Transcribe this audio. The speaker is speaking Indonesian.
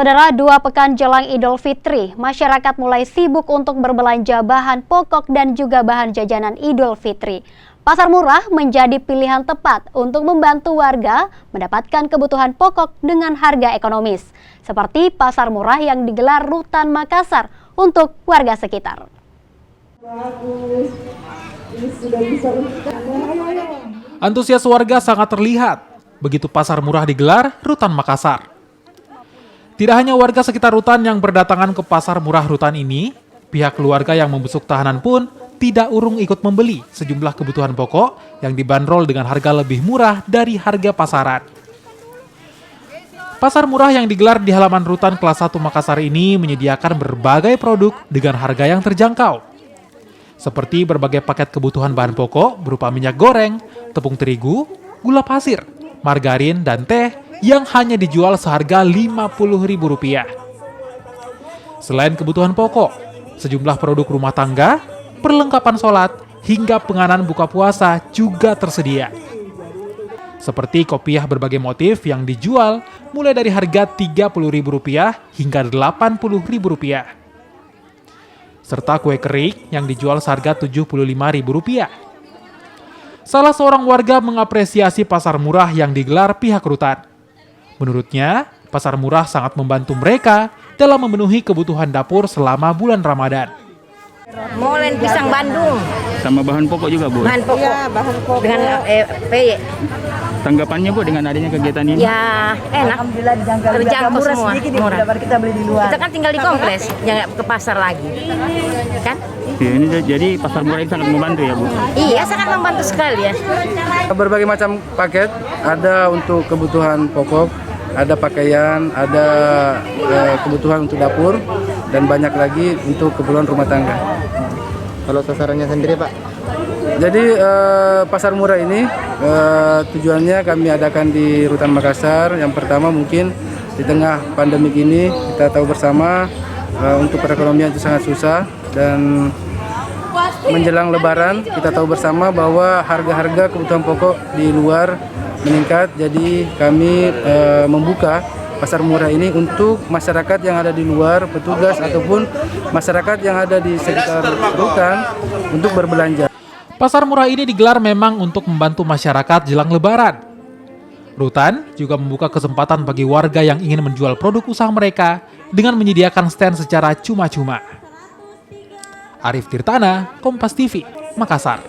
Saudara, 2 pekan jelang Idul Fitri, masyarakat mulai sibuk untuk berbelanja bahan pokok dan juga bahan jajanan Idul Fitri. Pasar murah menjadi pilihan tepat untuk membantu warga mendapatkan kebutuhan pokok dengan harga ekonomis. Seperti pasar murah yang digelar Rutan Makassar untuk warga sekitar. Antusias warga sangat terlihat begitu pasar murah digelar Rutan Makassar. Tidak hanya warga sekitar Rutan yang berdatangan ke pasar murah Rutan ini, pihak keluarga yang membesuk tahanan pun tidak urung ikut membeli sejumlah kebutuhan pokok yang dibanderol dengan harga lebih murah dari harga pasaran. Pasar murah yang digelar di halaman Rutan kelas 1 Makassar ini menyediakan berbagai produk dengan harga yang terjangkau. Seperti berbagai paket kebutuhan bahan pokok berupa minyak goreng, tepung terigu, gula pasir, margarin, dan teh yang hanya dijual seharga Rp50.000. Selain kebutuhan pokok, sejumlah produk rumah tangga, perlengkapan sholat, hingga penganan buka puasa juga tersedia. Seperti kopiah berbagai motif yang dijual mulai dari harga Rp30.000 hingga Rp80.000. Serta kue kering yang dijual seharga Rp75.000. Salah seorang warga mengapresiasi pasar murah yang digelar pihak Rutan. Menurutnya, pasar murah sangat membantu mereka dalam memenuhi kebutuhan dapur selama bulan Ramadan. Molen pisang Bandung. Sama bahan pokok juga, Bu? Bahan pokok. Ya, bahan pokok. Dengan PY. Tanggapannya, Bu, dengan adanya kegiatan ini? Ya, enak. Alhamdulillah Terjangkau murah semua. sedikit Murah. daripada kita beli di luar. Kita kan tinggal di kompleks, jangan ke pasar lagi. Kan? Oke, ini jadi pasar murah ini sangat membantu ya, Bu? Iya, sangat membantu sekali ya. Berbagai macam paket, ada untuk kebutuhan pokok, ada pakaian, ada kebutuhan untuk dapur, dan banyak lagi untuk keperluan rumah tangga. Kalau sasarannya sendiri, Pak? Jadi pasar murah ini tujuannya kami adakan di Rutan Makassar. Yang pertama mungkin di tengah pandemi ini kita tahu bersama untuk perekonomian itu sangat susah, dan menjelang Lebaran kita tahu bersama bahwa harga-harga kebutuhan pokok di luar meningkat. Jadi kami membuka pasar murah ini untuk masyarakat yang ada di luar, petugas ataupun masyarakat yang ada di sekitar Rutan untuk berbelanja. Pasar murah ini digelar memang untuk membantu masyarakat jelang Lebaran. Rutan juga membuka kesempatan bagi warga yang ingin menjual produk usaha mereka dengan menyediakan stand secara cuma-cuma. Arif Tirtana, Kompas TV, Makassar.